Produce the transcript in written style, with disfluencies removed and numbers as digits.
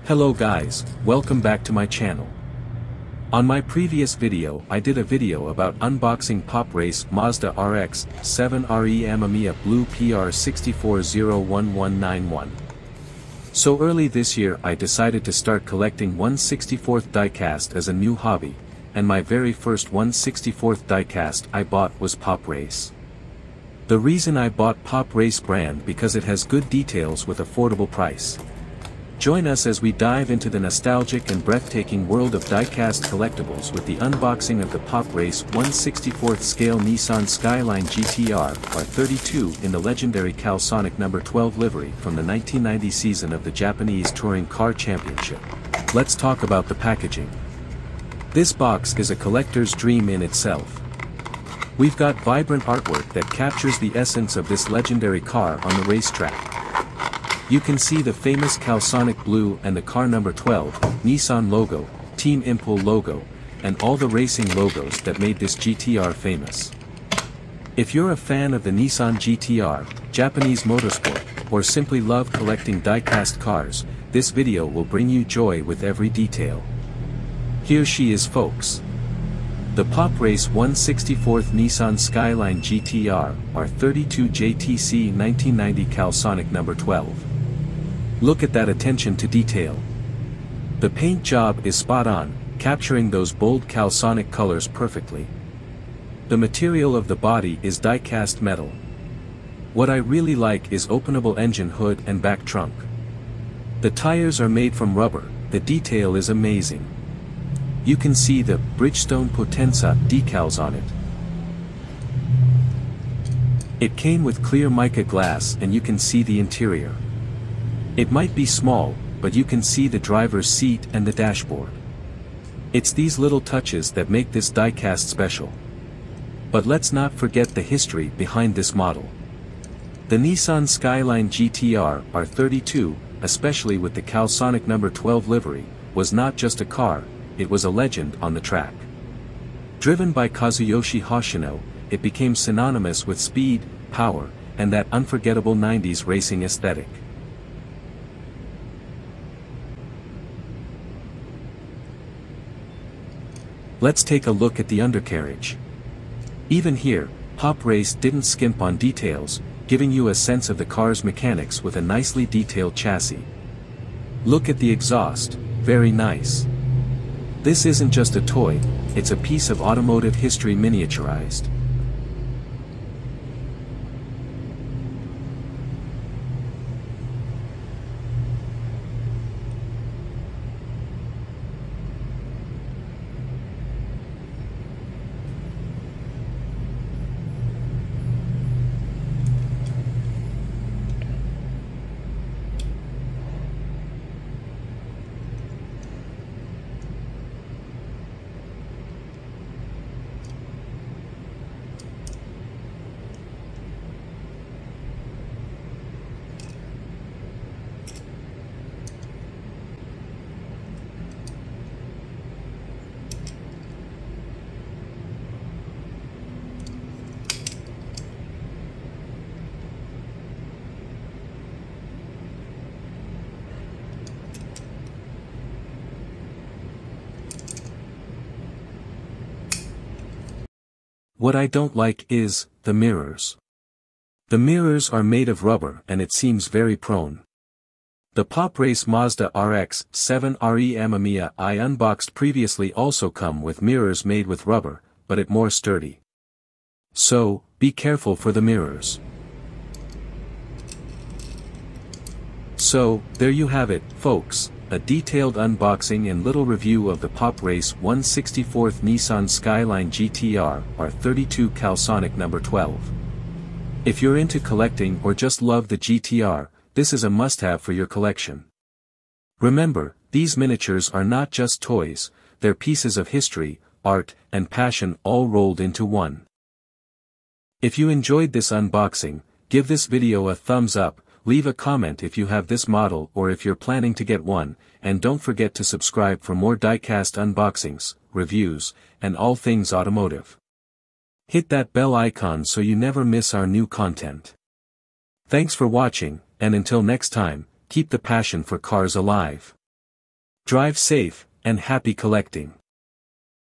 Hello guys, welcome back to my channel. On my previous video I did a video about unboxing Pop Race Mazda RX-7 RE Amamiya Blue PR64011191. So early this year I decided to start collecting 1/64th diecast as a new hobby, and my very first 1/64th diecast I bought was Pop Race. The reason I bought Pop Race brand because it has good details with affordable price. Join us as we dive into the nostalgic and breathtaking world of diecast collectibles with the unboxing of the Pop Race 1/64th scale Nissan Skyline GT-R R32 in the legendary Calsonic No. 12 livery from the 1990 season of the Japanese Touring Car Championship. Let's talk about the packaging. This box is a collector's dream in itself. We've got vibrant artwork that captures the essence of this legendary car on the racetrack. You can see the famous Calsonic blue and the car number 12, Nissan logo, Team IMPUL logo, and all the racing logos that made this GT-R famous. If you're a fan of the Nissan GT-R, Japanese motorsport, or simply love collecting diecast cars, this video will bring you joy with every detail. Here she is, folks. The Pop Race 1/64th Nissan Skyline GT-R R32 JTC 1990 Calsonic No. 12. Look at that attention to detail. The paint job is spot on, capturing those bold Calsonic colors perfectly. The material of the body is die-cast metal. What I really like is openable engine hood and back trunk. The tires are made from rubber, the detail is amazing. You can see the Bridgestone Potenza decals on it. It came with clear mica glass and you can see the interior. It might be small, but you can see the driver's seat and the dashboard. It's these little touches that make this diecast special. But let's not forget the history behind this model. The Nissan Skyline GT-R R32, especially with the Calsonic No. 12 livery, was not just a car, it was a legend on the track. Driven by Kazuyoshi Hoshino, it became synonymous with speed, power, and that unforgettable 90s racing aesthetic. Let's take a look at the undercarriage. Even here, Pop Race didn't skimp on details, giving you a sense of the car's mechanics with a nicely detailed chassis. Look at the exhaust, very nice. This isn't just a toy, it's a piece of automotive history miniaturized. What I don't like is the mirrors. The mirrors are made of rubber and it seems very prone. The Pop Race Mazda RX-7 RE Amamiya I unboxed previously also come with mirrors made with rubber, but it more sturdy. So, be careful for the mirrors. So, there you have it, folks. A detailed unboxing and little review of the Pop Race 1/64th Nissan Skyline GT-R R32 Calsonic No. 12. If you're into collecting or just love the GT-R, this is a must-have for your collection. Remember, these miniatures are not just toys, they're pieces of history, art, and passion all rolled into one. If you enjoyed this unboxing, give this video a thumbs up. Leave a comment if you have this model or if you're planning to get one, and don't forget to subscribe for more diecast unboxings, reviews, and all things automotive. Hit that bell icon so you never miss our new content. Thanks for watching, and until next time, keep the passion for cars alive. Drive safe, and happy collecting.